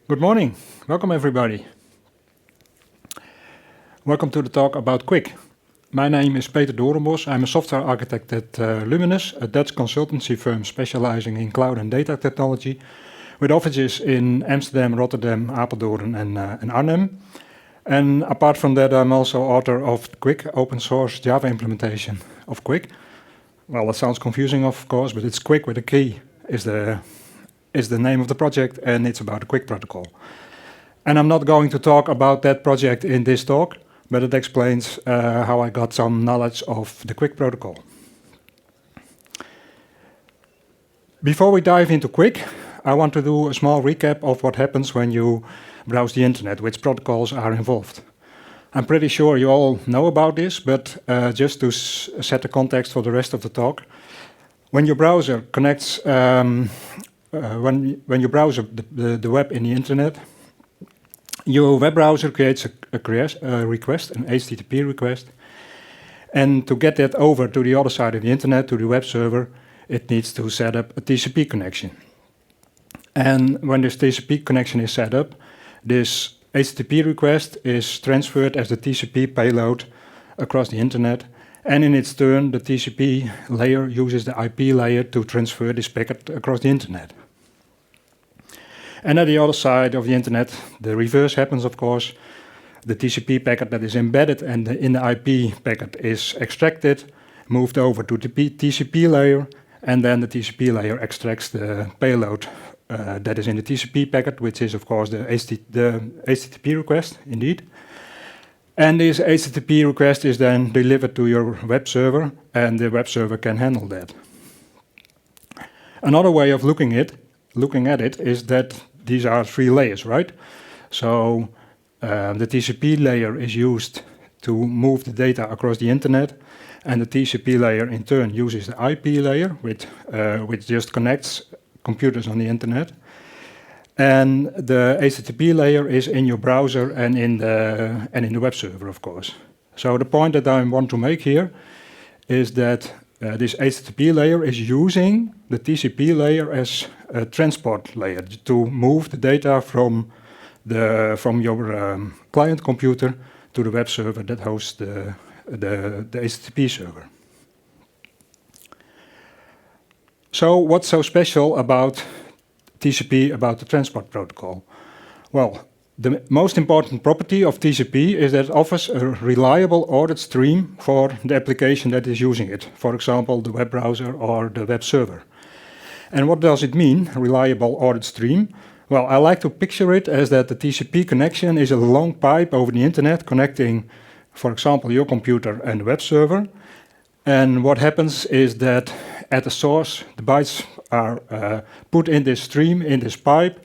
Good morning. Welcome everybody. Welcome to the talk about QUIC. My name is Peter DOORNBOSCH. I'm a software architect at Luminous, a Dutch consultancy firm specializing in cloud and data technology, with offices in Amsterdam, Rotterdam, Apeldoorn and Arnhem. And apart from that, I'm also author of QUIC, open source Java implementation of QUIC. Well, that sounds confusing, of course, but it's QUIC with a key is the name of the project, and it's about the QUIC protocol. And I'm not going to talk about that project in this talk, but it explains how I got some knowledge of the QUIC protocol. Before we dive into QUIC, I want to do a small recap of what happens when you browse the internet, which protocols are involved. I'm pretty sure you all know about this, but just to set the context for the rest of the talk, when your browser connects, when you browse the web in the internet, your web browser creates a request, an HTTP request, and to get that over to the other side of the internet, to the web server, it needs to set up a TCP connection. And when this TCP connection is set up, this HTTP request is transferred as the TCP payload across the internet, and in its turn, the TCP layer uses the IP layer to transfer this packet across the internet. And at the other side of the internet, the reverse happens, of course. The TCP packet that is embedded and in the IP packet is extracted, moved over to the TCP layer, and then the TCP layer extracts the payload that is in the TCP packet, which is, of course, the HTTP request, indeed. And this HTTP request is then delivered to your web server, and the web server can handle that. Another way of looking at it is that these are three layers, right? So the TCP layer is used to move the data across the internet, and the TCP layer in turn uses the IP layer, which just connects computers on the internet. And the HTTP layer is in your browser and in the web server, of course. So the point that I want to make here is that this HTTP layer is using the TCP layer as a transport layer to move the data from your client computer to the web server that hosts the HTTP server. So what's so special about TCP, about the transport protocol? Well, the most important property of TCP is that it offers a reliable ordered stream for the application that is using it. For example, the web browser or the web server. And what does it mean, reliable ordered stream? Well, I like to picture it as that the TCP connection is a long pipe over the internet connecting, for example, your computer and the web server. And what happens is that at the source, the bytes are put in this stream, in this pipe,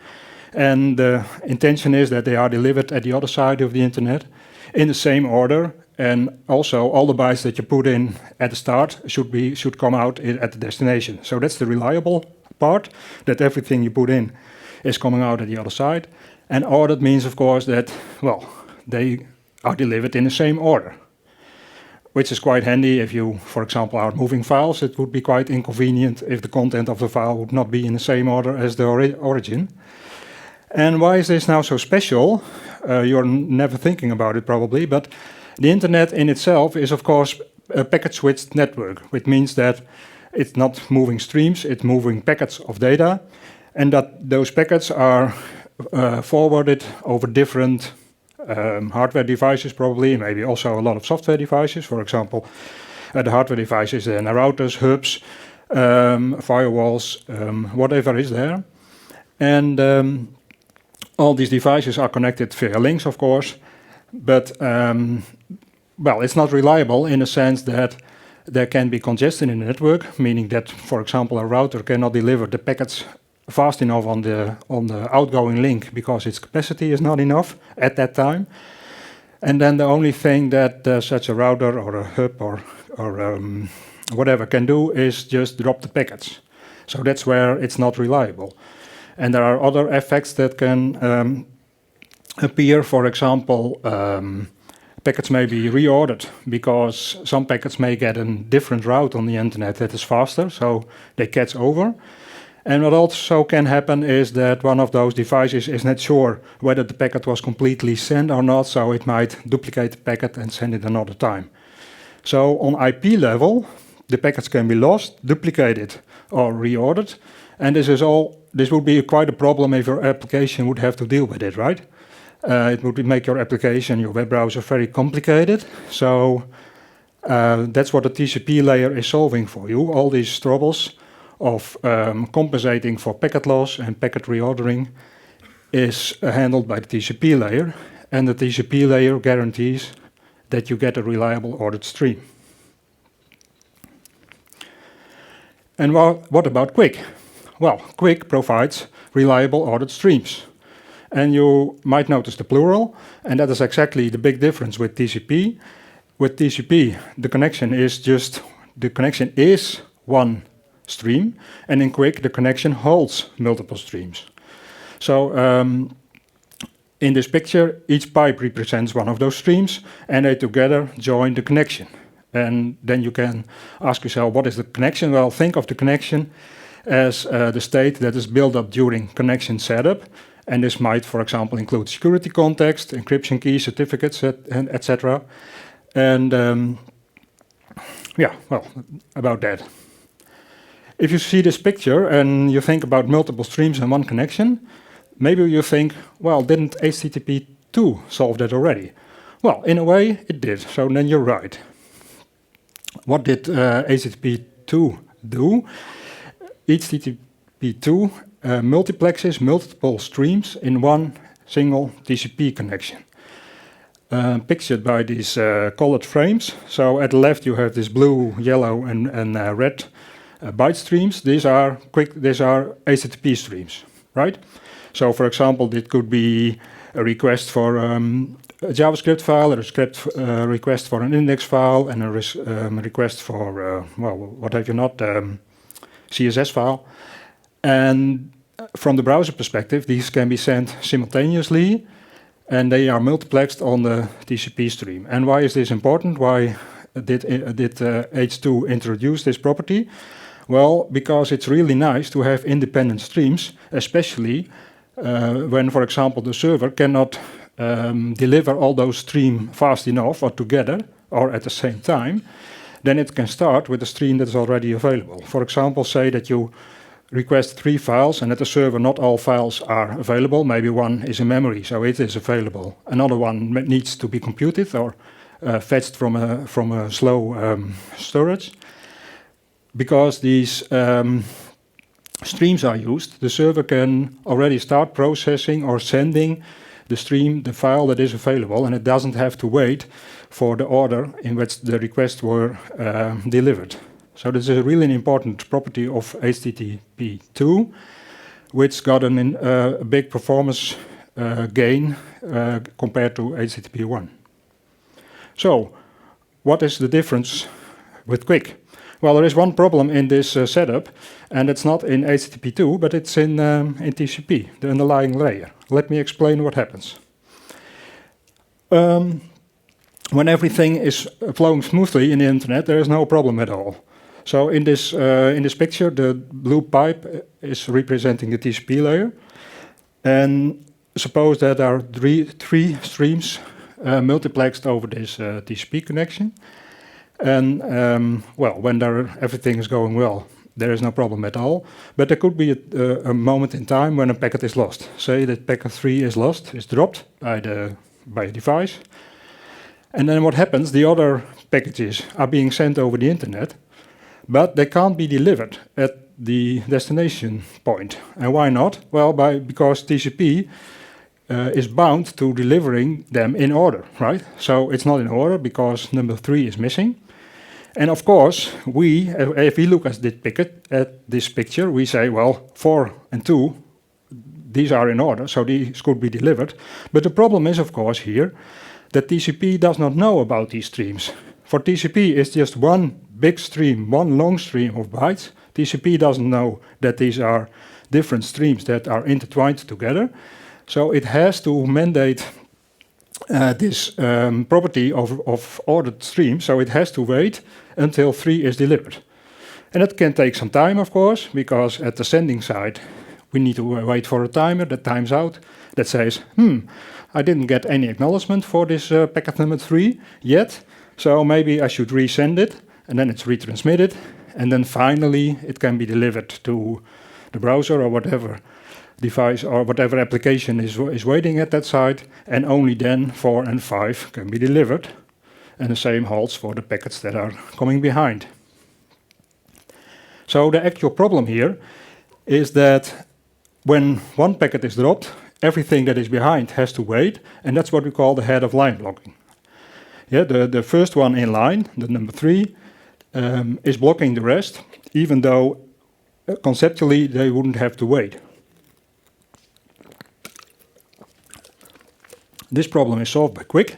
and the intention is that they are delivered at the other side of the internet in the same order, and also all the bytes that you put in at the start should come out at the destination. So that's the reliable part, that everything you put in is coming out at the other side. And ordered means, of course, that, well, they are delivered in the same order, which is quite handy if you, for example, are moving files. It would be quite inconvenient if the content of the file would not be in the same order as the origin. And why is this now so special? You're never thinking about it probably, but the internet in itself is, of course, a packet-switched network, which means that it's not moving streams, it's moving packets of data, and that those packets are forwarded over different hardware devices probably, maybe also a lot of software devices. For example, the hardware devices and routers, hubs, firewalls, whatever is there. And all these devices are connected via links, of course, but well, it's not reliable in the sense that there can be congestion in the network, meaning that, for example, a router cannot deliver the packets fast enough on the outgoing link because its capacity is not enough at that time. And then the only thing that such a router or a hub or whatever can do is just drop the packets. So that's where it's not reliable. And there are other effects that can appear. For example, packets may be reordered because some packets may get a different route on the internet that is faster, so they catch over. And what also can happen is that one of those devices is not sure whether the packet was completely sent or not, so it might duplicate the packet and send it another time. So on IP level, the packets can be lost, duplicated, or reordered, and this would be quite a problem if your application would have to deal with it, right? It would make your application, your web browser, very complicated. So that's what the TCP layer is solving for you. All these troubles of compensating for packet loss and packet reordering is handled by the TCP layer, and the TCP layer guarantees that you get a reliable ordered stream. And what about QUIC? Well, QUIC provides reliable ordered streams. And you might notice the plural, and that is exactly the big difference with TCP. With TCP, the connection is one stream, and in QUIC, the connection holds multiple streams. So in this picture, each pipe represents one of those streams, and they together join the connection. And then you can ask yourself, what is the connection? Well, think of the connection as the state that is built up during connection setup. And this might, for example, include security context, encryption keys, certificates, etc. And yeah, well, about that. If you see this picture and you think about multiple streams and one connection, maybe you think, well, didn't HTTP2 solve that already? Well, in a way, it did, so then you're right. What did HTTP2 do? HTTP2 multiplexes multiple streams in one single TCP connection. Pictured by these colored frames. So at the left you have this blue, yellow, and red byte streams. These are HTTP streams, right? So for example, it could be a request for a JavaScript file, a request for an index file, and a request for, well, what have you not, CSS file. And from the browser perspective, these can be sent simultaneously, and they are multiplexed on the TCP stream. And why is this important? Why did H2 introduce this property? Well, because it's really nice to have independent streams, especially when, for example, the server cannot deliver all those streams fast enough or together or at the same time. Then it can start with a stream that is already available. For example, say that you request 3 files and at the server not all files are available. Maybe one is in memory, so it is available. Another one needs to be computed or fetched from a slow storage. Because these streams are used, the server can already start processing or sending the stream, the file that is available, and it doesn't have to wait for the order in which the requests were delivered. So this is really an important property of HTTP2, which got a big performance gain compared to HTTP1. So, what is the difference with QUIC? Well, there is one problem in this setup, and it's not in HTTP2, but it's in TCP, the underlying layer. Let me explain what happens. When everything is flowing smoothly in the internet, there is no problem at all. So in this picture, the blue pipe is representing the TCP layer, and suppose that there are three streams multiplexed over this TCP connection. And well, when everything is going well, there is no problem at all. But there could be a moment in time when a packet is lost. Say that packet 3 is lost, is dropped by a device. And then what happens? The other packages are being sent over the internet, but they can't be delivered at the destination point. And why not? Well, because TCP is bound to delivering them in order, right? So it's not in order because number 3 is missing. And of course, if we look at this picture, we say, well, 4 and 2, these are in order, so these could be delivered. But the problem is, of course, here, that TCP does not know about these streams. For TCP, it's just one big stream, one long stream of bytes. TCP doesn't know that these are different streams that are intertwined together. So it has to mandate this property of ordered streams, so it has to wait until 3 is delivered. And it can take some time, of course, because at the sending side, we need to wait for a timer that times out, that says, I didn't get any acknowledgement for this packet number 3 yet, so maybe I should resend it, and then it's retransmitted, and then finally it can be delivered to the browser or whatever device or whatever application is waiting at that side, and only then 4 and 5 can be delivered. And the same holds for the packets that are coming behind. So the actual problem here is that when one packet is dropped, everything that is behind has to wait, and that's what we call the head of line blocking. Yeah, the first one in line, the number 3, is blocking the rest, even though conceptually they wouldn't have to wait. This problem is solved by QUIC,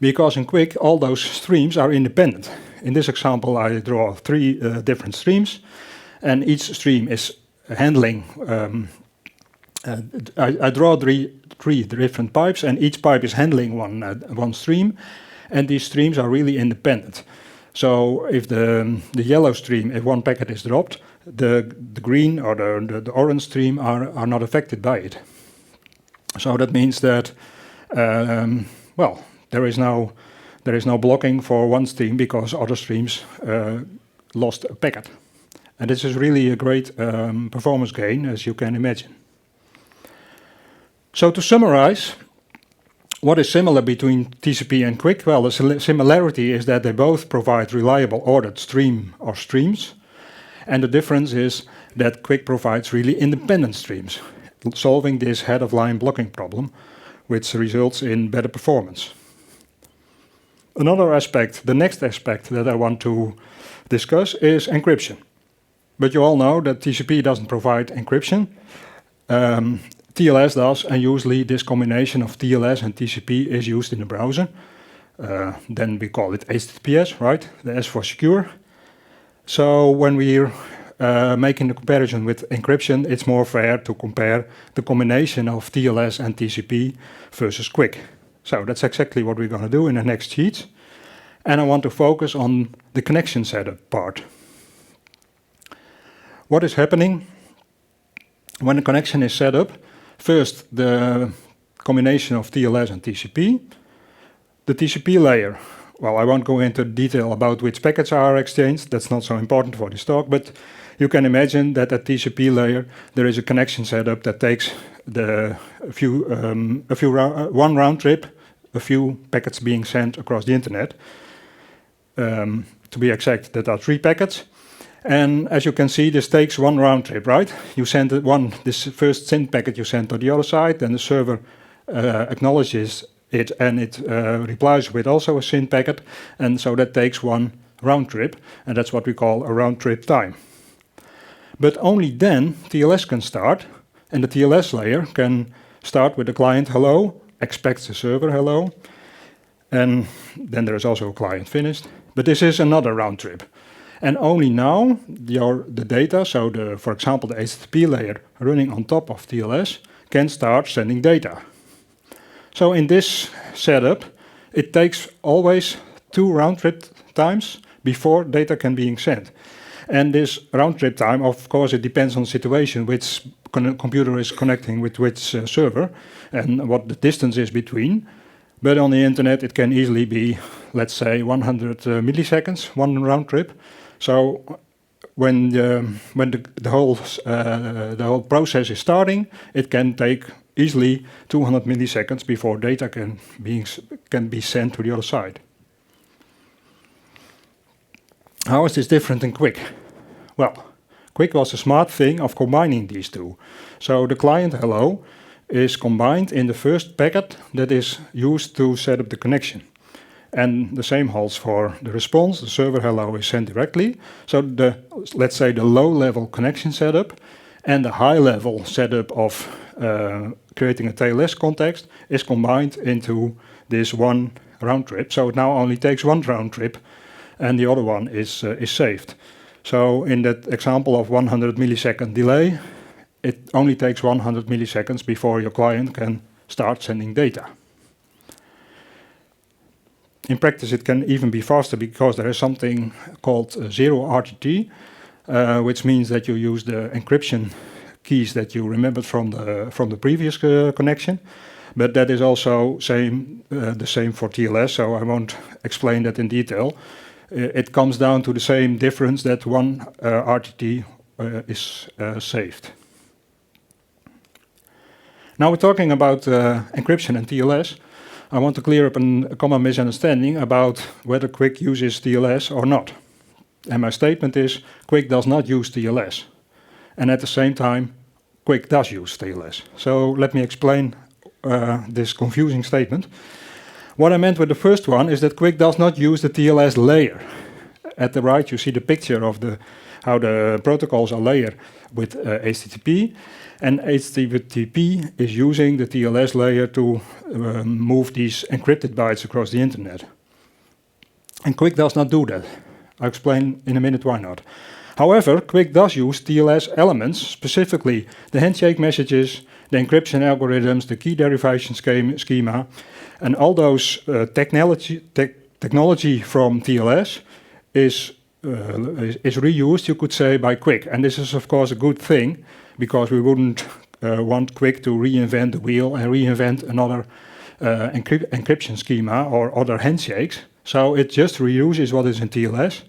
because in QUIC all those streams are independent. In this example I draw 3 different streams, and each stream is handling, I draw three different pipes, and each pipe is handling one stream, and these streams are really independent. So if the yellow stream, if one packet is dropped, the green or the orange stream are not affected by it. So that means that, well, there is no blocking for one stream because other streams lost a packet. And this is really a great performance gain, as you can imagine. So to summarize, what is similar between TCP and QUIC? Well, the similarity is that they both provide reliable ordered stream or streams. And the difference is that QUIC provides really independent streams, solving this head-of-line blocking problem, which results in better performance. Another aspect, the next aspect that I want to discuss is encryption. But you all know that TCP doesn't provide encryption. TLS does, and usually this combination of TLS and TCP is used in the browser. Then we call it HTTPS, right? The S for secure. So when we're making the comparison with encryption, it's more fair to compare the combination of TLS and TCP versus QUIC. So that's exactly what we're going to do in the next sheets. And I want to focus on the connection setup part. What is happening when the connection is set up? First, the combination of TLS and TCP. The TCP layer, well, I won't go into detail about which packets are exchanged. That's not so important for this talk, but you can imagine that at TCP layer there is a connection setup that takes one round trip, a few packets being sent across the internet. To be exact, that are 3 packets. And as you can see, this takes one round trip, right? You send this first send packet you send to the other side, then the server acknowledges it, and it replies with also a SYN packet, and so that takes one round trip, and that's what we call a round trip time. But only then TLS can start, and the TLS layer can start with the client hello, expects the server hello, and then there is also a client finished. But this is another round trip. And only now the data, so for example the HTTP layer running on top of TLS, can start sending data. So in this setup, it takes always 2 round trip times before data can be sent. And this round trip time, of course, it depends on the situation, which computer is connecting with which server and what the distance is between. But on the internet, it can easily be, let's say, 100 milliseconds, one round trip. So when the whole process is starting, it can take easily 200 milliseconds before data can be sent to the other side. How is this different than QUIC? Well, QUIC was a smart thing of combining these two. So the client hello is combined in the first packet that is used to set up the connection. And the same holds for the response. The server hello is sent directly. So let's say the low-level connection setup and the high-level setup of creating a TLS context is combined into this one round trip. So it now only takes one round trip, and the other one is saved. So in that example of 100 millisecond delay, it only takes 100 milliseconds before your client can start sending data. In practice, it can even be faster because there is something called zero RTT, which means that you use the encryption keys that you remembered from the previous connection. But that is also the same for TLS, so I won't explain that in detail. It comes down to the same difference that one RTT is saved. Now we're talking about encryption and TLS. I want to clear up a common misunderstanding about whether QUIC uses TLS or not. And my statement is, QUIC does not use TLS. And at the same time, QUIC does use TLS. So let me explain this confusing statement. What I meant with the first one is that QUIC does not use the TLS layer. At the right, you see the picture of how the protocols are layered with HTTP. And HTTP is using the TLS layer to move these encrypted bytes across the internet. And QUIC does not do that. I'll explain in a minute why not. However, QUIC does use TLS elements, specifically the handshake messages, the encryption algorithms, the key derivation schema, and all those technology from TLS is reused, you could say, by QUIC. And this is, of course, a good thing, because we wouldn't want QUIC to reinvent the wheel and reinvent another encryption schema or other handshakes. So it just reuses what is in TLS.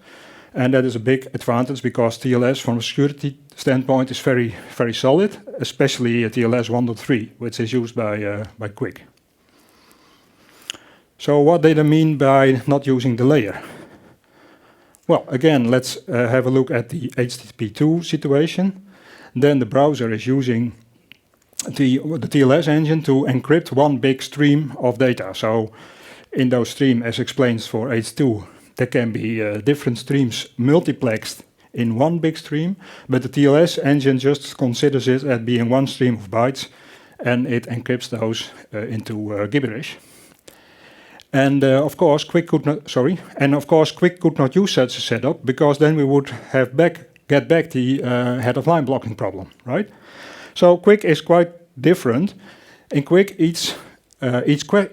And that is a big advantage, because TLS, from a security standpoint, is very, very solid, especially TLS 1.3, which is used by QUIC. So what did I mean by not using the layer? Well, again, let's have a look at the HTTP2 situation. Then the browser is using the TLS engine to encrypt one big stream of data. So in those streams, as explained for H2, there can be different streams multiplexed in one big stream, but the TLS engine just considers it as being one stream of bytes, and it encrypts those into gibberish. And of course, QUIC could not use such a setup, because then we would have get back the head of line blocking problem, right? So QUIC is quite different. In QUIC,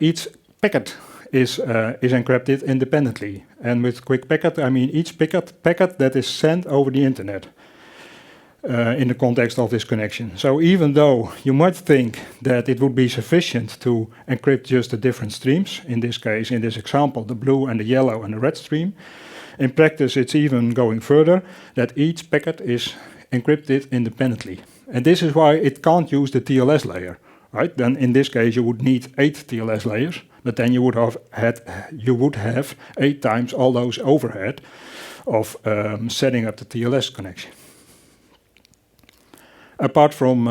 each packet is encrypted independently. And with QUIC packet, I mean each packet that is sent over the internet in the context of this connection. So even though you might think that it would be sufficient to encrypt just the different streams, in this case, in this example, the blue and the yellow and the red stream, in practice it's even going further, that each packet is encrypted independently. And this is why it can't use the TLS layer, right? Then in this case you would need 8 TLS layers, but then you would have 8 times all those overhead of setting up the TLS connection. Apart from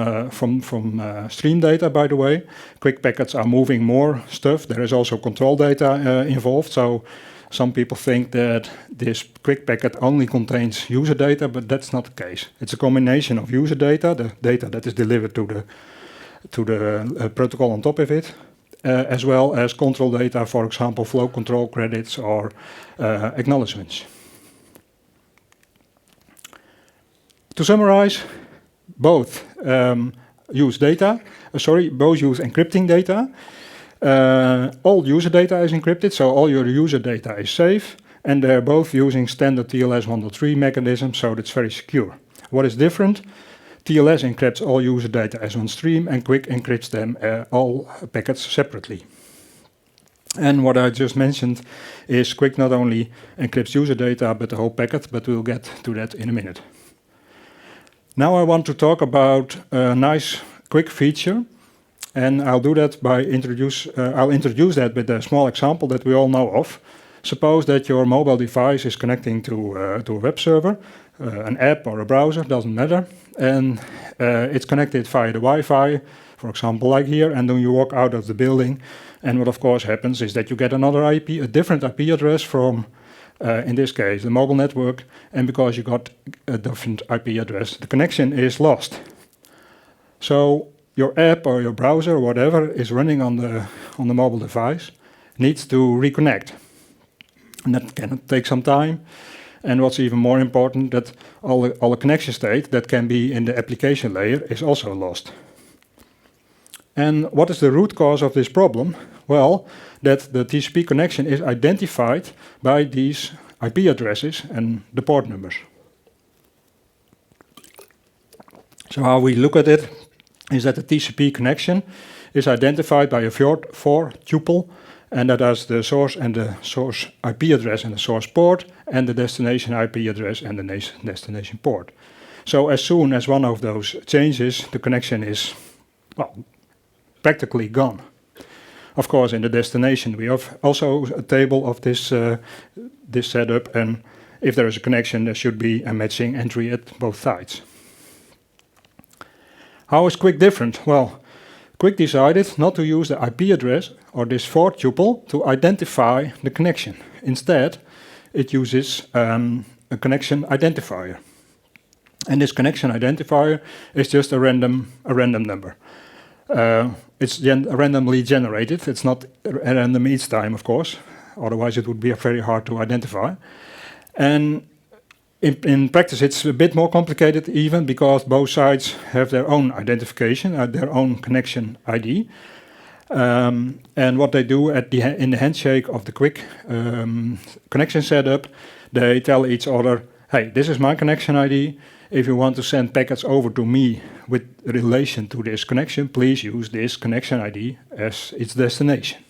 stream data, by the way, QUIC packets are moving more stuff. There is also control data involved. So some people think that this QUIC packet only contains user data, but that's not the case. It's a combination of user data, the data that is delivered to the protocol on top of it, as well as control data, for example, flow control credits or acknowledgements. To summarize, both use encrypting data. All user data is encrypted, so all your user data is safe, and they're both using standard TLS 1.3 mechanism, so that's very secure. What is different? TLS encrypts all user data as one stream, and QUIC encrypts them all packets separately. And what I just mentioned is QUIC not only encrypts user data, but the whole packet, but we'll get to that in a minute. Now I want to talk about a nice QUIC feature, and I'll do that by introduce that with a small example that we all know of. Suppose that your mobile device is connecting to a web server, an app or a browser, doesn't matter, and it's connected via the Wi-Fi, for example, like here, and then you walk out of the building, and what of course happens is that you get another IP, a different IP address from, in this case, the mobile network, and because you got a different IP address, the connection is lost. So your app or your browser or whatever is running on the mobile device needs to reconnect. And that can take some time. And what's even more important, that all the connection state that can be in the application layer is also lost. And what is the root cause of this problem? Well, that the TCP connection is identified by these IP addresses and the port numbers. So how we look at it is that the TCP connection is identified by a for tuple, and that is the source and the source IP address and the source port, and the destination IP address and the destination port. So as soon as one of those changes, the connection is, well, practically gone. Of course, in the destination, we have also a table of this setup, and if there is a connection, there should be a matching entry at both sides. How is QUIC different? Well, QUIC decided not to use the IP address or this for tuple to identify the connection. Instead, it uses a connection identifier. And this connection identifier is just a random number. It's randomly generated. It's not random each time, of course. Otherwise, it would be very hard to identify. And in practice, it's a bit more complicated even because both sides have their own identification, their own connection ID. And what they do in the handshake of the QUIC connection setup, they tell each other, hey, this is my connection ID. If you want to send packets over to me with relation to this connection, please use this connection ID as its destination.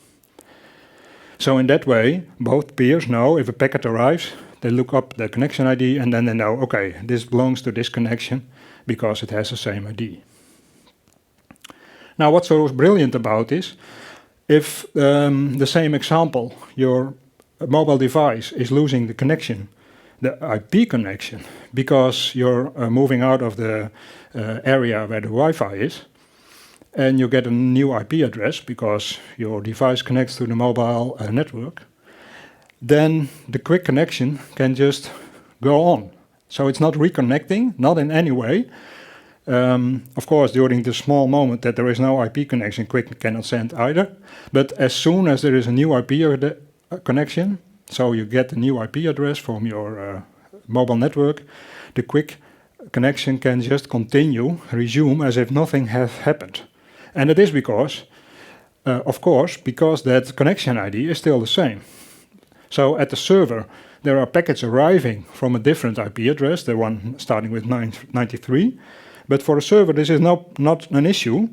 So in that way, both peers know if a packet arrives, they look up the connection ID and then they know, okay, this belongs to this connection because it has the same ID. Now what's so brilliant about this, if the same example, your mobile device is losing the connection, the IP connection, because you're moving out of the area where the Wi-Fi is, and you get a new IP address because your device connects to the mobile network, then the QUIC connection can just go on. So it's not reconnecting, not in any way. Of course, during the small moment that there is no IP connection, QUIC cannot send either. But as soon as there is a new IP connection, so you get a new IP address from your mobile network, the QUIC connection can just continue, resume as if nothing has happened. And it is because, of course, because that connection ID is still the same. So at the server, there are packets arriving from a different IP address, the one starting with 93. But for the server, this is not an issue,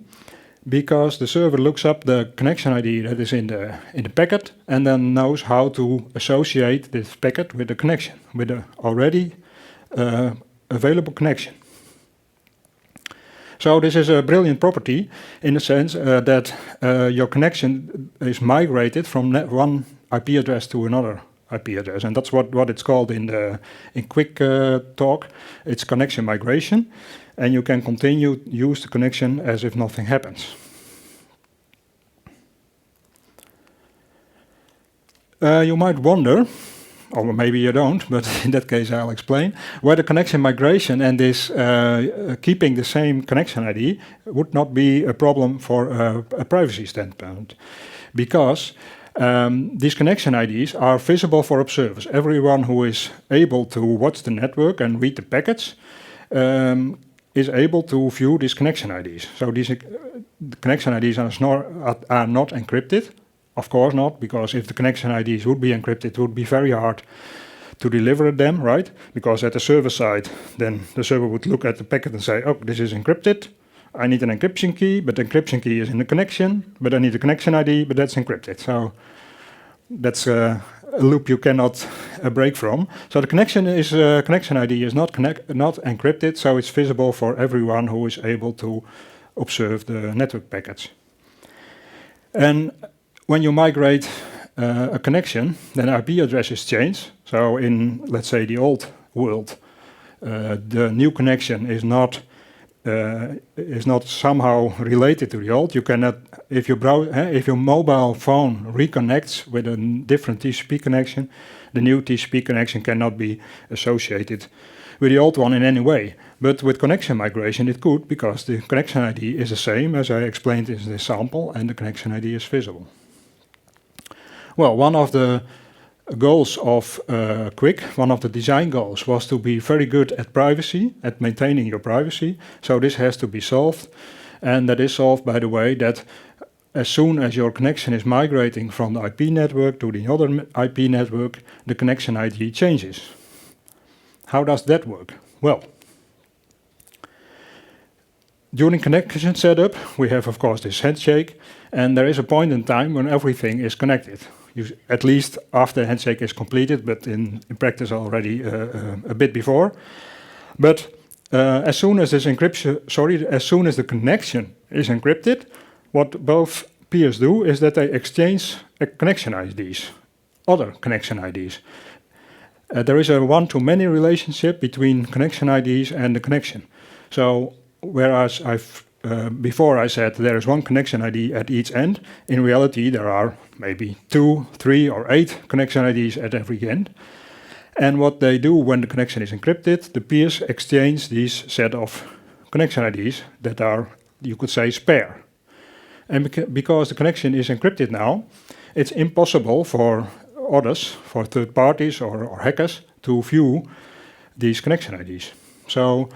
because the server looks up the connection ID that is in the packet and then knows how to associate this packet with the connection, with the already available connection. So this is a brilliant property in the sense that your connection is migrated from one IP address to another IP address, and that's what it's called in QUIC talk. It's connection migration, and you can continue to use the connection as if nothing happens. You might wonder, or maybe you don't, but in that case I'll explain, whether connection migration and this keeping the same connection ID would not be a problem for a privacy standpoint. Because these connection IDs are visible for observers. Everyone who is able to watch the network and read the packets is able to view these connection IDs. So these connection IDs are not encrypted. Of course not, because if the connection IDs would be encrypted, it would be very hard to deliver them, right? Because at the server side, then the server would look at the packet and say, oh, this is encrypted. I need an encryption key, but the encryption key is in the connection, but I need a connection ID, but that's encrypted. So that's a loop you cannot break from. So the connection ID is not encrypted, so it's visible for everyone who is able to observe the network packets. And when you migrate a connection, then IP addresses change. So in, let's say, the old world, the new connection is not somehow related to the old. You cannot, if your mobile phone reconnects with a different TCP connection, the new TCP connection cannot be associated with the old one in any way. But with connection migration, it could, because the connection ID is the same as I explained in this sample, and the connection ID is visible. Well, one of the goals of QUIC, one of the design goals, was to be very good at privacy, at maintaining your privacy. So this has to be solved, and that is solved by the way that as soon as your connection is migrating from the IP network to the other IP network, the connection ID changes. How does that work? Well, during connection setup, we have, of course, this handshake, and there is a point in time when everything is connected. At least after the handshake is completed, but in practice already a bit before. But as soon as this as soon as the connection is encrypted, what both peers do is that they exchange connection IDs, other connection IDs. There is a one-to-many relationship between connection IDs and the connection. So whereas before I said there is one connection ID at each end, in reality there are maybe 2, 3, or 8 connection IDs at every end. And what they do when the connection is encrypted, the peers exchange these set of connection IDs that are, you could say, spare. And because the connection is encrypted now, it's impossible for others, for third parties or hackers, to view these connection IDs. So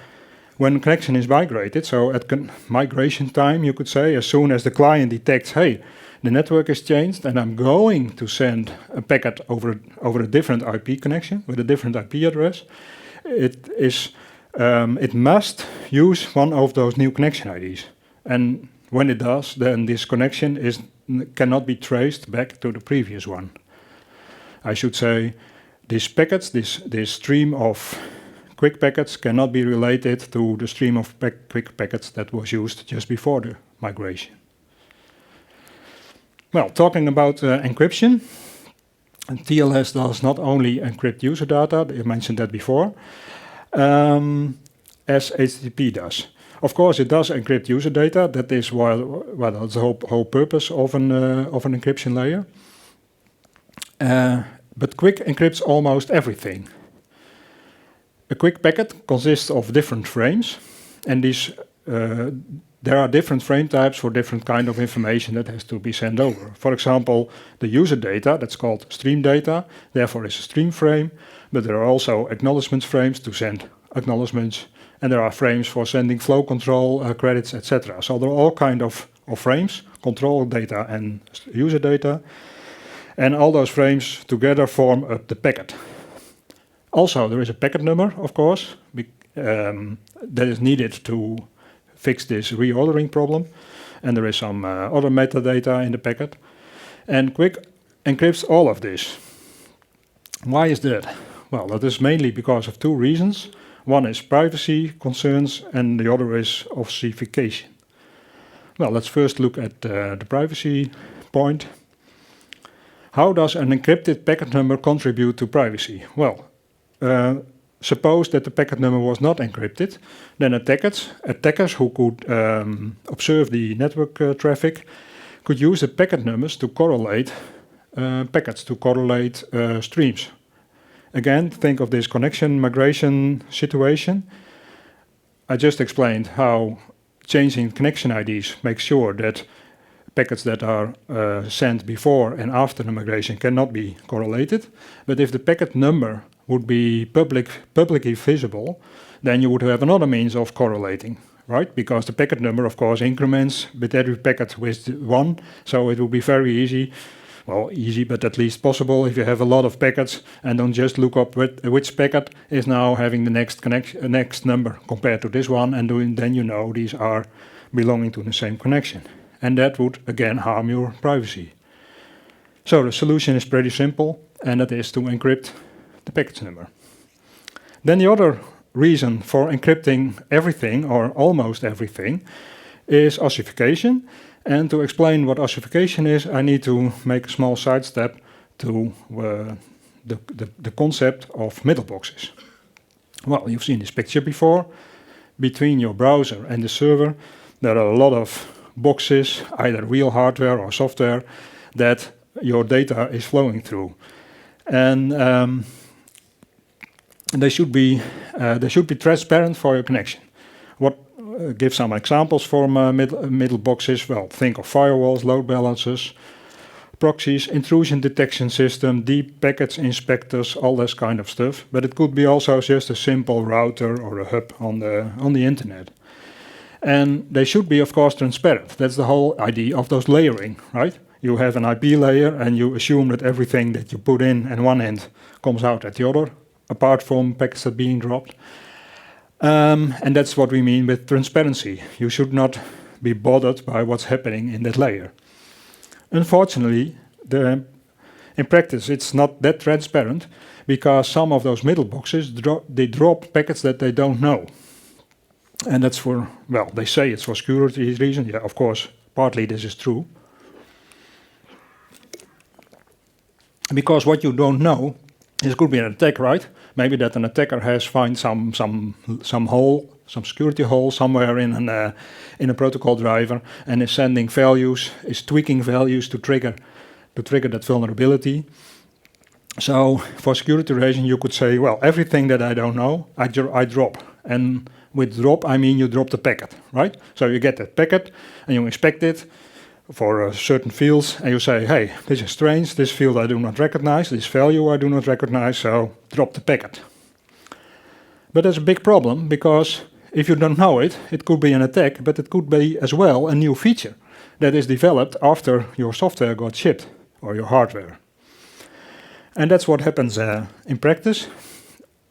when connection is migrated, so at migration time, you could say, as soon as the client detects, hey, the network is changed and I'm going to send a packet over a different IP connection with a different IP address, it must use one of those new connection IDs. And when it does, then this connection cannot be traced back to the previous one. I should say, these packets, this stream of QUIC packets cannot be related to the stream of QUIC packets that was used just before the migration. Well, talking about encryption, TLS does not only encrypt user data, I mentioned that before, as HTTP does. Of course, it does encrypt user data. That is that's the whole purpose of an encryption layer. But QUIC encrypts almost everything. A QUIC packet consists of different frames, and there are different frame types for different kind of information that has to be sent over. For example, the user data, that's called stream data, therefore is a stream frame, but there are also acknowledgements frames to send acknowledgements, and there are frames for sending flow control credits, etc. So there are all kind of frames, control data and user data, and all those frames together form up the packet. Also, there is a packet number, of course, that is needed to fix this reordering problem, and there is some other metadata in the packet. And QUIC encrypts all of this. Why is that? Well, that is mainly because of two reasons. One is privacy concerns, and the other is ossification. Well, let's first look at the privacy point. How does an encrypted packet number contribute to privacy? Well, suppose that the packet number was not encrypted, then attackers who could observe the network traffic could use the packet numbers to correlate packets, to correlate streams. Again, think of this connection migration situation. I just explained how changing connection IDs makes sure that packets that are sent before and after the migration cannot be correlated. But if the packet number would be publicly visible, then you would have another means of correlating, right? Because the packet number, of course, increments with every packet with 1, so it will be very easy. Well, easy, but at least possible if you have a lot of packets and don't just look up which packet is now having the next number compared to this one, and then you know these are belonging to the same connection. And that would, again, harm your privacy. So the solution is pretty simple, and that is to encrypt the packet number. Then the other reason for encrypting everything, or almost everything, is ossification. And to explain what ossification is, I need to make a small sidestep to the concept of middle boxes. Well, you've seen this picture before. Between your browser and the server, there are a lot of boxes, either real hardware or software, that your data is flowing through. And they should be transparent for your connection. Give some examples for middle boxes. Well, think of firewalls, load balancers, proxies, intrusion detection system, deep packets inspectors, all this kind of stuff. But it could be also just a simple router or a hub on the internet. And they should be, of course, transparent. That's the whole idea of those layering, right? You have an IP layer, and you assume that everything that you put in at one end comes out at the other, apart from packets that are being dropped. And that's what we mean with transparency. You should not be bothered by what's happening in that layer. Unfortunately, in practice, it's not that transparent, because some of those middle boxes, they drop packets that they don't know. And that's for, well, they say it's for security reasons. Yeah, of course, partly this is true. Because what you don't know, this could be an attack, right? Maybe that an attacker has found some hole, some security hole somewhere in a protocol driver, and is sending values, is tweaking values to trigger that vulnerability. So for security reasons, you could say, well, everything that I don't know, I drop. And with drop, I mean you drop the packet, right? So you get that packet, and you inspect it for certain fields, and you say, hey, this is strange, this field I do not recognize, this value I do not recognize, so drop the packet. But there's a big problem, because if you don't know it, it could be an attack, but it could be as well a new feature that is developed after your software got shipped, or your hardware. And that's what happens in practice.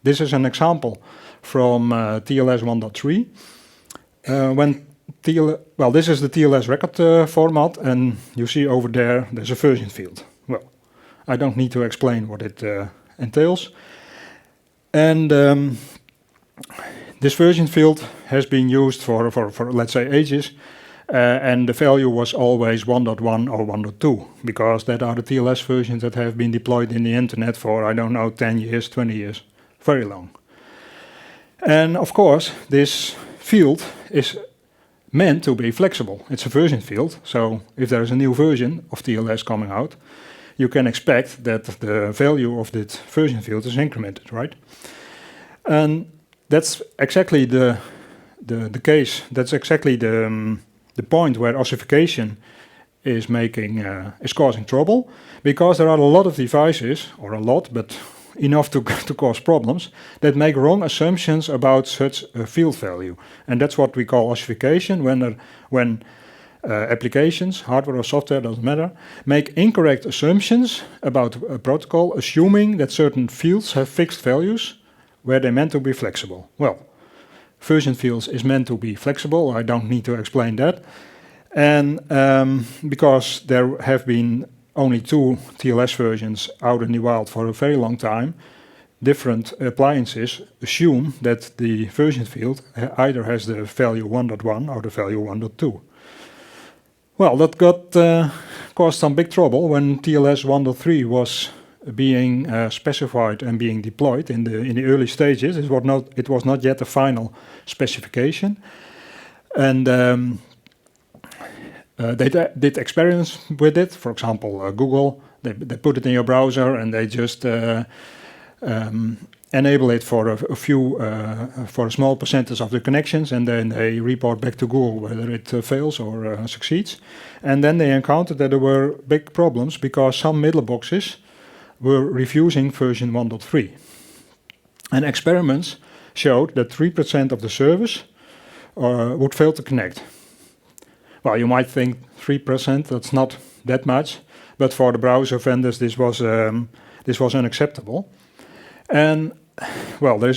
This is an example from TLS 1.3. Well, this is the TLS record format, and you see over there, there's a version field. Well, I don't need to explain what it entails. And this version field has been used for let's say, ages, and the value was always 1.1 or 1.2, because that are the TLS versions that have been deployed in the internet for, I don't know, 10 years, 20 years, very long. And of course, this field is meant to be flexible. It's a version field, so if there is a new version of TLS coming out, you can expect that the value of that version field is incremented, right? And that's exactly the case. That's exactly the point where ossification is causing trouble, because there are a lot of devices, or a lot, but enough to cause problems, that make wrong assumptions about such a field value. And that's what we call ossification, when applications, hardware or software, doesn't matter, make incorrect assumptions about a protocol, assuming that certain fields have fixed values where they're meant to be flexible. Well, version fields is meant to be flexible, I don't need to explain that. And because there have been only 2 TLS versions out in the wild for a very long time, different appliances assume that the version field either has the value 1.1 or the value 1.2. Well, that caused some big trouble when TLS 1.3 was being specified and being deployed in the early stages. It was not yet a final specification, and they did experiments with it. For example, Google, they put it in your browser, and they just enable it for a small percentage of the connections, and then they report back to Google whether it fails or succeeds. And then they encountered that there were big problems, because some middle boxes were refusing version 1.3. And experiments showed that 3% of the servers would fail to connect. Well, you might think 3%, that's not that much, but for the browser vendors, this was unacceptable. And well, there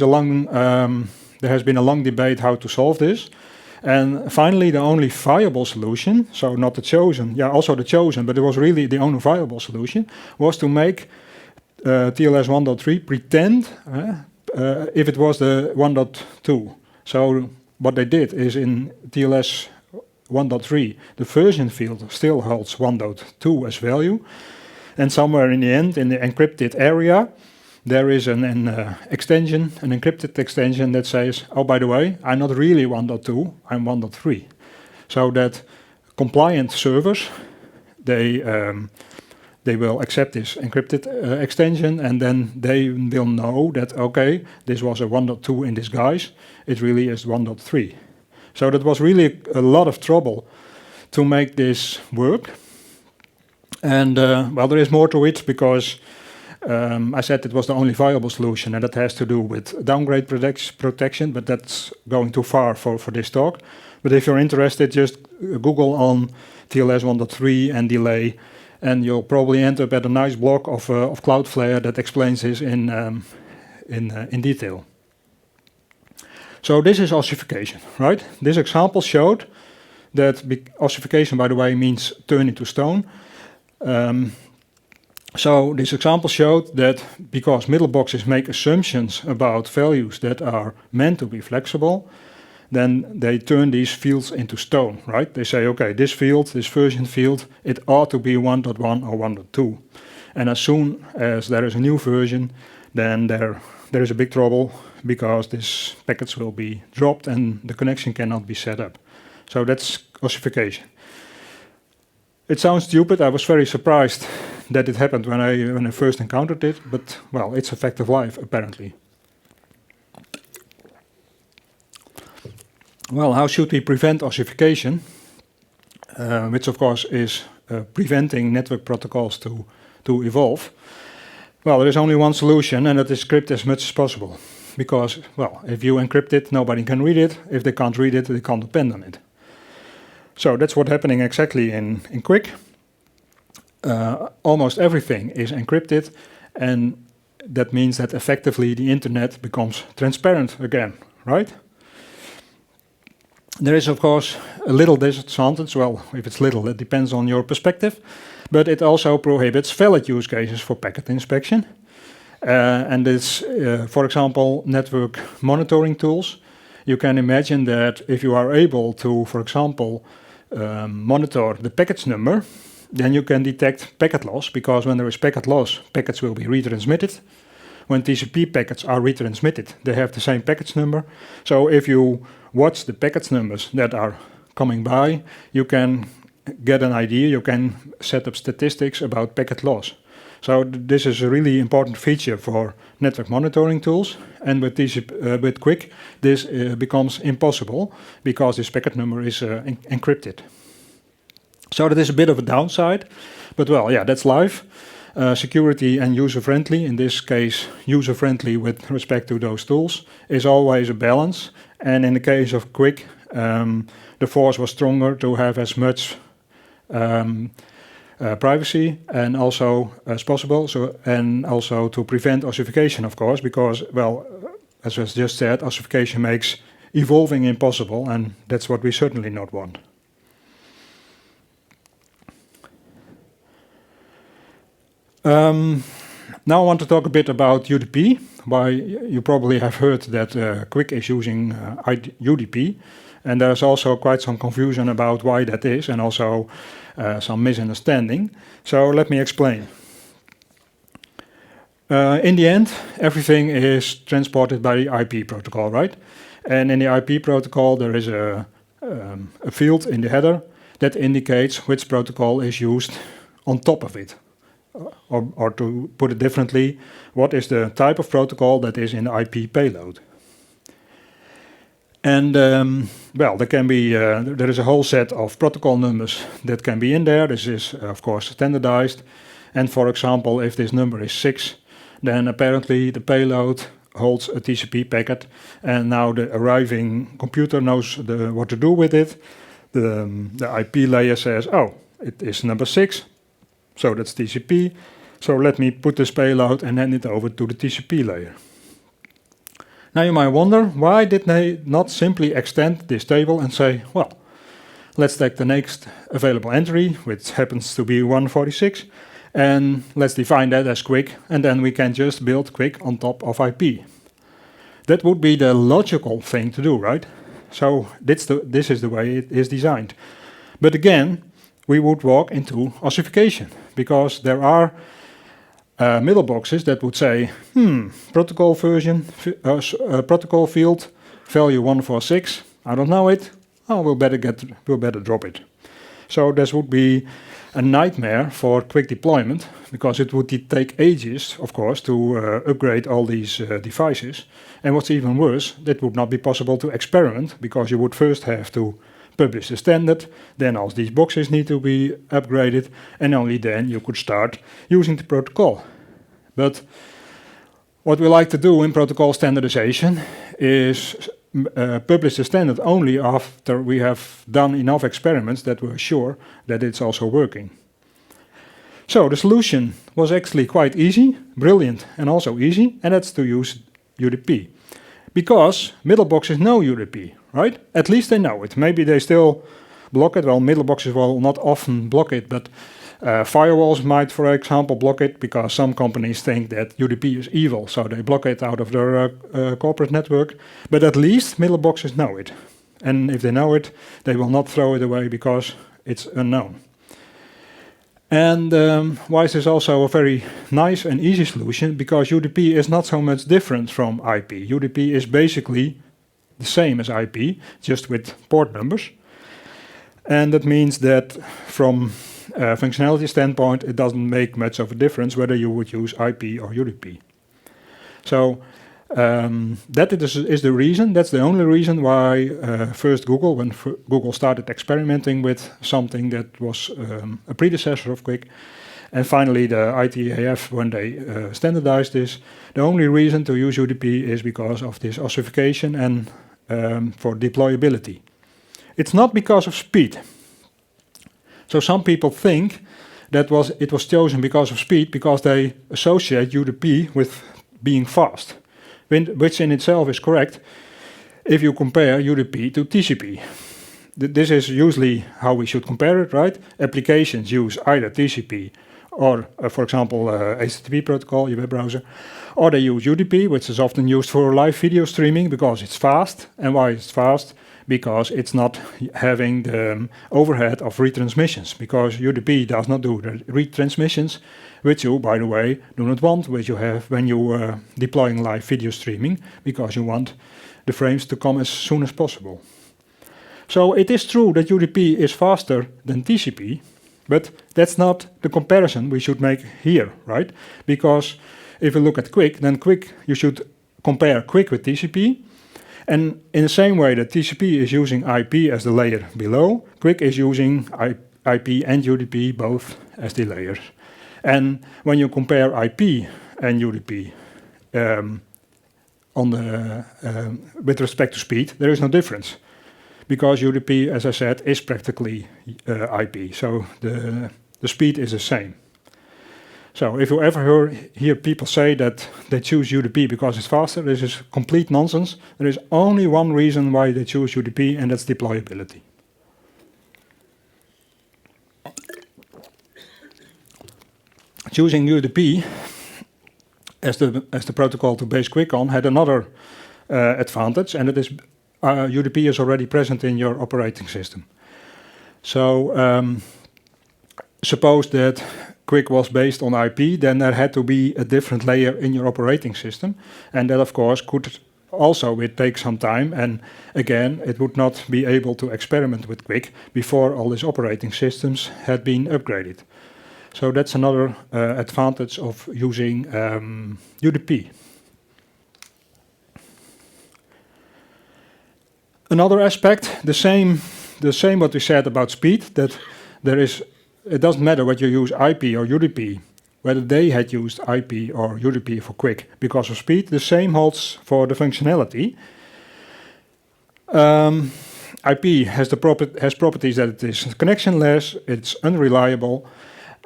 has been a long debate how to solve this. And finally, the only viable solution, so not the chosen, also the chosen, but it was really the only viable solution, was to make TLS 1.3 pretend if it was the 1.2. So what they did is in TLS 1.3, the version field still holds 1.2 as value, and somewhere in the end, in the encrypted area, there is an extension, an encrypted extension that says, oh, by the way, I'm not really 1.2, I'm 1.3. So that compliant servers, they will accept this encrypted extension, and then they will know that, okay, this was a 1.2 in disguise, it really is 1.3. So that was really a lot of trouble to make this work. And well, there is more to it, because I said it was the only viable solution, and that has to do with downgrade protection, but that's going too far for this talk. But if you're interested, just Google on TLS 1.3 and delay, and you'll probably end up at a nice blog of Cloudflare that explains this in detail. So this is ossification, right? This example showed that ossification, by the way, means turn into stone. So this example showed that because middle boxes make assumptions about values that are meant to be flexible, then they turn these fields into stone, right? They say, okay, this field, this version field, it ought to be 1.1 or 1.2. And as soon as there is a new version, then there is a big trouble because these packets will be dropped and the connection cannot be set up. So that's ossification. It sounds stupid. I was very surprised that it happened when I first encountered it, but well, it's a fact of life, apparently. Well, how should we prevent ossification? Which of course is preventing network protocols to evolve. Well, there is only one solution, and that is encrypt as much as possible. Because, well, if you encrypt it, nobody can read it. If they can't read it, they can't depend on it. So that's what's happening exactly in QUIC. Almost everything is encrypted, and that means that effectively the internet becomes transparent again, right? There is, of course, a little disadvantage. Well, if it's little, it depends on your perspective. But it also prohibits valid use cases for packet inspection. And this, for example, network monitoring tools. You can imagine that if you are able to, for example, monitor the package number, then you can detect packet loss, because when there is packet loss, packets will be retransmitted. When TCP packets are retransmitted, they have the same package number. So if you watch the package numbers that are coming by, you can get an idea, you can set up statistics about packet loss. So this is a really important feature for network monitoring tools, and with QUIC, this becomes impossible because this packet number is encrypted. So that is a bit of a downside, but well, yeah, that's life. Security and user-friendly, in this case user-friendly with respect to those tools, is always a balance. And in the case of QUIC, the force was stronger to have as much privacy and also as possible, and also to prevent ossification, of course, because, well, as was just said, ossification makes evolving impossible, and that's what we certainly not want. Now I want to talk a bit about UDP. You probably have heard that QUIC is using UDP, and there's also quite some confusion about why that is, and also some misunderstanding. So let me explain. In the end, everything is transported by the IP protocol, right? And in the IP protocol, there is a field in the header that indicates which protocol is used on top of it. Or to put it differently, what is the type of protocol that is in the IP payload? And well, there can be there is a whole set of protocol numbers that can be in there. This is of course standardized. And for example, if this number is 6, then apparently the payload holds a TCP packet, and now the arriving computer knows what to do with it. The IP layer says, oh, it is number 6. So that's TCP. So let me put this payload and hand it over to the TCP layer. Now you might wonder, why did they not simply extend this table and say, well, let's take the next available entry, which happens to be 146, and let's define that as QUIC, and then we can just build QUIC on top of IP. That would be the logical thing to do, right? So this is the way it is designed. But again, we would walk into ossification, because there are middle boxes that would say, protocol version, protocol field, value 146, I don't know it, oh, we'll better drop it. So this would be a nightmare for QUIC deployment, because it would take ages, of course, to upgrade all these devices. And what's even worse, that would not be possible to experiment, because you would first have to publish the standard, then all these boxes need to be upgraded, and only then you could start using the protocol. But what we like to do in protocol standardization is publish the standard only after we have done enough experiments that we're sure that it's also working. So the solution was actually quite easy, brilliant and also easy, and that's to use UDP. Because middle boxes know UDP, right? At least they know it. Maybe they still block it. Well, middle boxes will not often block it, but firewalls might, for example, block it because some companies think that UDP is evil, so they block it out of their corporate network. But at least middle boxes know it. And if they know it, they will not throw it away because it's unknown. And why is this also a very nice and easy solution? Because UDP is not so much different from IP. UDP is basically the same as IP, just with port numbers. And that means that from a functionality standpoint, it doesn't make much of a difference whether you would use IP or UDP. So that is the reason, that's the only reason why first Google, when Google started experimenting with something that was a predecessor of QUIC, and finally the IETF, when they standardized this, the only reason to use UDP is because of this ossification and for deployability. It's not because of speed. So some people think that it was chosen because of speed, because they associate UDP with being fast, which in itself is correct if you compare UDP to TCP. This is usually how we should compare it, right? Applications use either TCP or, for example, HTTP protocol, your web browser, or they use UDP, which is often used for live video streaming because it's fast. And why it's fast? Because it's not having the overhead of retransmissions, because UDP does not do the retransmissions, which you, by the way, do not want, which you have when you are deploying live video streaming, because you want the frames to come as soon as possible. So it is true that UDP is faster than TCP, but that's not the comparison we should make here, right? Because if you look at QUIC, then QUIC, you should compare QUIC with TCP. And in the same way that TCP is using IP as the layer below, QUIC is using IP and UDP both as the layers. And when you compare IP and UDP with respect to speed, there is no difference. Because UDP, as I said, is practically IP. So the speed is the same. So if you ever hear people say that they choose UDP because it's faster, this is complete nonsense. There is only one reason why they choose UDP, and that's deployability. Choosing UDP as the protocol to base QUIC on had another advantage, and it is UDP is already present in your operating system. So suppose that QUIC was based on IP, then there had to be a different layer in your operating system, and that of course could also take some time, and again it would not be able to experiment with QUIC before all these operating systems had been upgraded. So that's another advantage of using UDP. Another aspect, the same what we said about speed, that it doesn't matter whether you use IP or UDP, whether they had used IP or UDP for QUIC because of speed. The same holds for the functionality. IP has properties that it is connectionless, it's unreliable,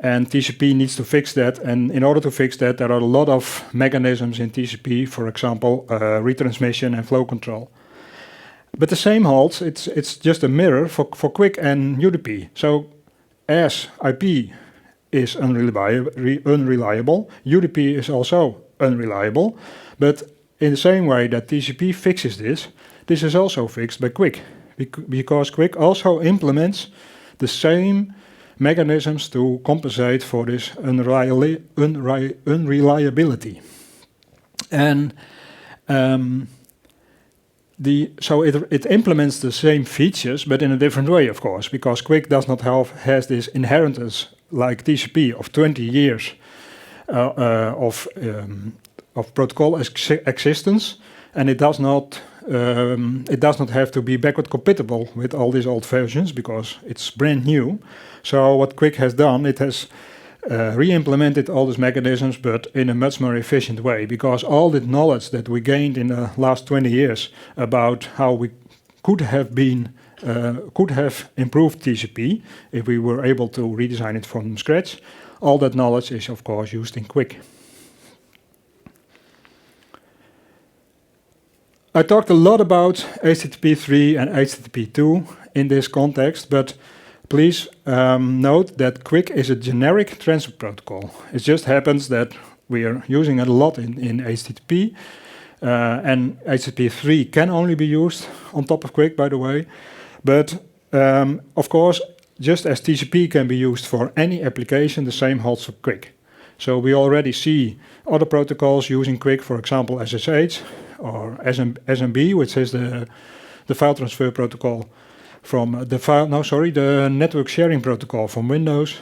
and TCP needs to fix that. And in order to fix that, there are a lot of mechanisms in TCP, for example, retransmission and flow control. But the same holds, it's just a mirror for QUIC and UDP. So as IP is unreliable, UDP is also unreliable. But in the same way that TCP fixes this is also fixed by QUIC. Because QUIC also implements the same mechanisms to compensate for this unreliability. And so it implements the same features, but in a different way, of course, because QUIC does not has this inheritance like TCP of 20 years of protocol existence, and it does not have to be backward compatible with all these old versions because it's brand new. So what QUIC has done, it has re-implemented all these mechanisms, but in a much more efficient way, because all the knowledge that we gained in the last 20 years about how we could have improved TCP if we were able to redesign it from scratch, all that knowledge is of course used in QUIC. I talked a lot about HTTP3 and HTTP2 in this context, but please note that QUIC is a generic transfer protocol. It just happens that we are using it a lot in HTTP, and HTTP3 can only be used on top of QUIC, by the way. But of course, just as TCP can be used for any application, the same holds for QUIC. So we already see other protocols using QUIC, for example, SSH or SMB, which is the file transfer protocol from the network sharing protocol from Windows.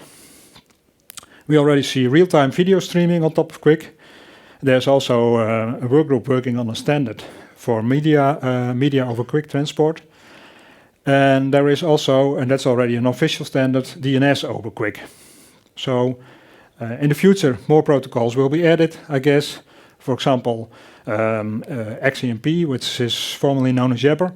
We already see real-time video streaming on top of QUIC. There's also a workgroup working on a standard for media over QUIC transport. And there is also, and that's already an official standard, DNS over QUIC. So in the future, more protocols will be added, I guess. For example, XCMP, which is formerly known as Jabber,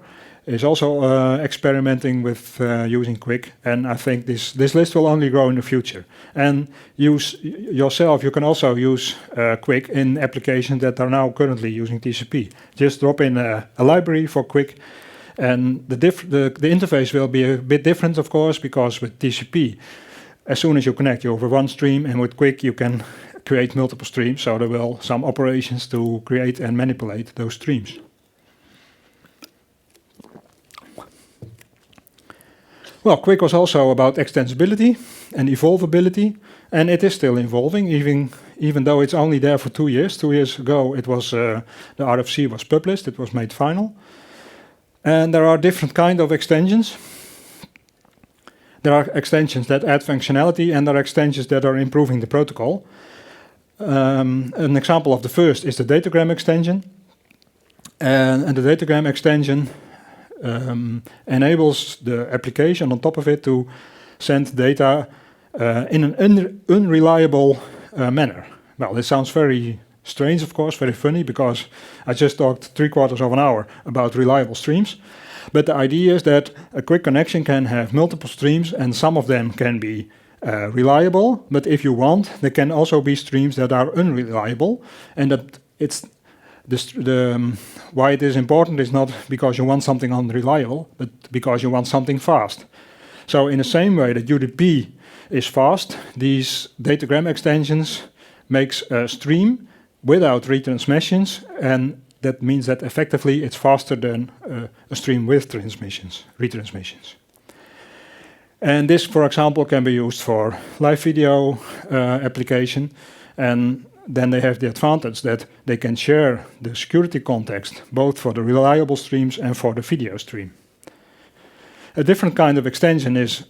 is also experimenting with using QUIC, and I think this list will only grow in the future. And you can also use QUIC in applications that are now currently using TCP. Just drop in a library for QUIC, and the interface will be a bit different, of course, because with TCP, as soon as you connect, you over one stream, and with QUIC you can create multiple streams, so there will some operations to create and manipulate those streams. Well, QUIC was also about extensibility and evolvability, and it is still evolving, even though it's only there for 2 years. 2 years ago, it was the RFC was published, it was made final. And there are different kind of extensions. There are extensions that add functionality, and there are extensions that are improving the protocol. An example of the first is the datagram extension. And the datagram extension enables the application on top of it to send data in an unreliable manner. Well, this sounds very strange, of course, very funny, because I just talked 3/4 of an hour about reliable streams. But the idea is that a QUIC connection can have multiple streams, and some of them can be reliable, but if you want, there can also be streams that are unreliable, and that it's why it is important is not because you want something unreliable, but because you want something fast. So in the same way that UDP is fast, these datagram extensions makes a stream without retransmissions, and that means that effectively it's faster than a stream with retransmissions. And this, for example, can be used for live video application, and then they have the advantage that they can share the security context both for the reliable streams and for the video stream. A different kind of extension is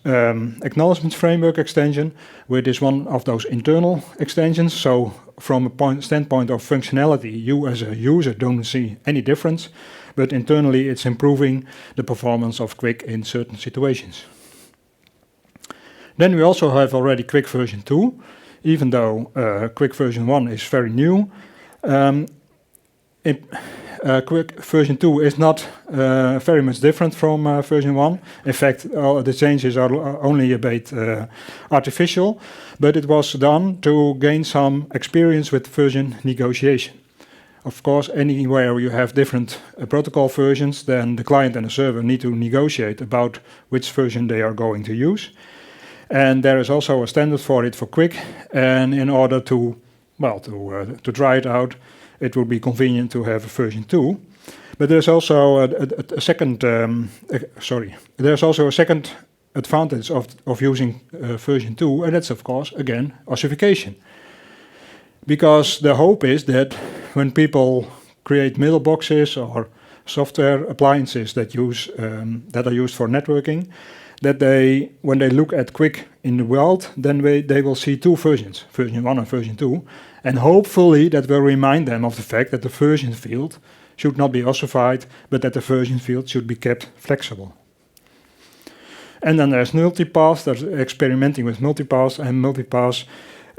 acknowledgement framework extension, which is one of those internal extensions. So from a standpoint of functionality, you as a user don't see any difference, but internally it's improving the performance of QUIC in certain situations. Then we also have already QUIC version 2, even though QUIC version 1 is very new. QUIC version 2 is not very much different from version 1. In fact, all the changes are only a bit artificial, but it was done to gain some experience with version negotiation. Of course, anywhere you have different protocol versions, then the client and the server need to negotiate about which version they are going to use. And there is also a standard for it for QUIC, and in order to try it out, it would be convenient to have a version 2. But there's also a second advantage of using version 2, and that's of course again ossification. Because the hope is that when people create mailboxes or software appliances that are used for networking, that when they look at QUIC in the world, then they will see 2 versions, version 1 and version 2, and hopefully that will remind them of the fact that the version field should not be ossified, but that the version field should be kept flexible. And then there's multipath, there's experimenting with multipath, and multipath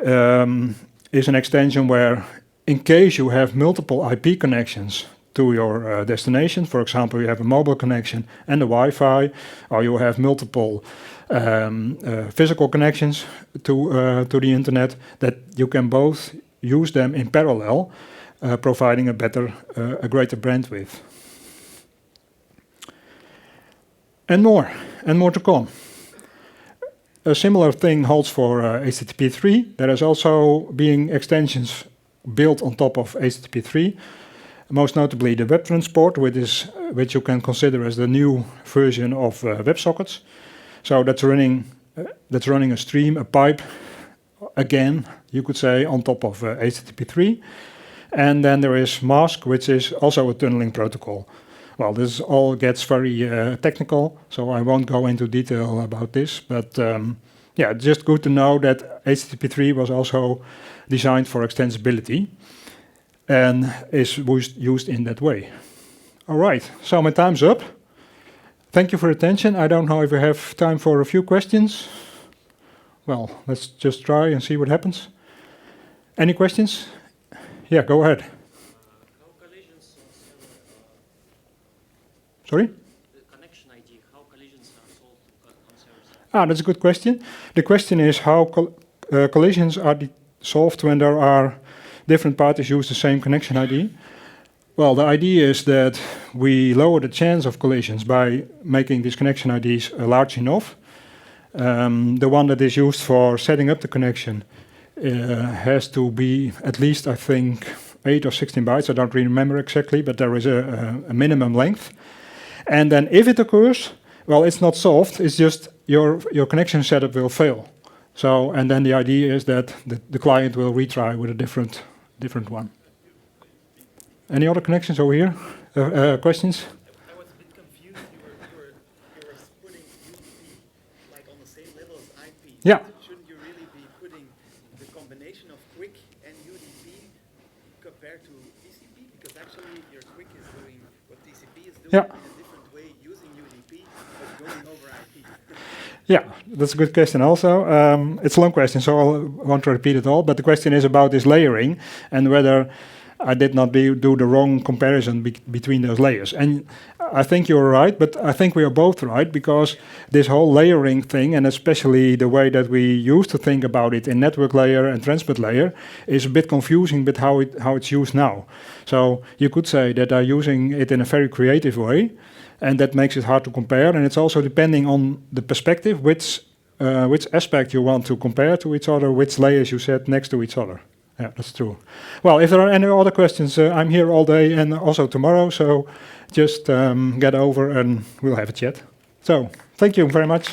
is an extension where, in case you have multiple IP connections to your destination, for example, you have a mobile connection and a Wi-Fi, or you have multiple physical connections to the internet, that you can both use them in parallel, providing a greater bandwidth. And more to come. A similar thing holds for HTTP3. There is also being extensions built on top of HTTP3. Most notably the web transport, which you can consider as the new version of WebSockets. So that's running a stream, a pipe, again, you could say, on top of HTTP3. And then there is MASK, which is also a tunneling protocol. Well, this all gets very technical, so I won't go into detail about this. But yeah, just good to know that HTTP3 was also designed for extensibility and is used in that way. All right, so my time's up. Thank you for your attention. I don't know if we have time for a few questions. Well, let's just try and see what happens. Any questions? Yeah, go ahead. How collisions Sorry? The connection ID, how collisions are solved on server-side? That's a good question. The question is how collisions are solved when there are different parties use the same connection ID. Well, the idea is that we lower the chance of collisions by making these connection IDs large enough. The one that is used for setting up the connection has to be at least, I think, 8 or 16 bytes. I don't really remember exactly, but there is a minimum length. And then if it occurs, well, it's not solved. It's just your connection setup will fail. So, and then the idea is that the client will retry with a different one. Any other connections over here? Questions? I was a bit confused. You were putting UDP like on the same level as IP. Yeah. Shouldn't you really be putting the combination of QUIC and UDP compared to TCP? Because actually your QUIC is doing what TCP is doing in a different way, using UDP, but going over IP. Yeah, that's a good question also. It's a long question, so I won't repeat it all. But the question is about this layering and whether I did not do the wrong comparison between those layers. And I think you're right, but I think we are both right, because this whole layering thing, and especially the way that we used to think about it in network layer and transport layer, is a bit confusing with how it's used now. So you could say that they're using it in a very creative way, and that makes it hard to compare. And it's also depending on the perspective, which aspect you want to compare to each other, which layers you set next to each other. Yeah, that's true. Well, if there are any other questions, I'm here all day and also tomorrow, so just get over and we'll have a chat. So, thank you very much.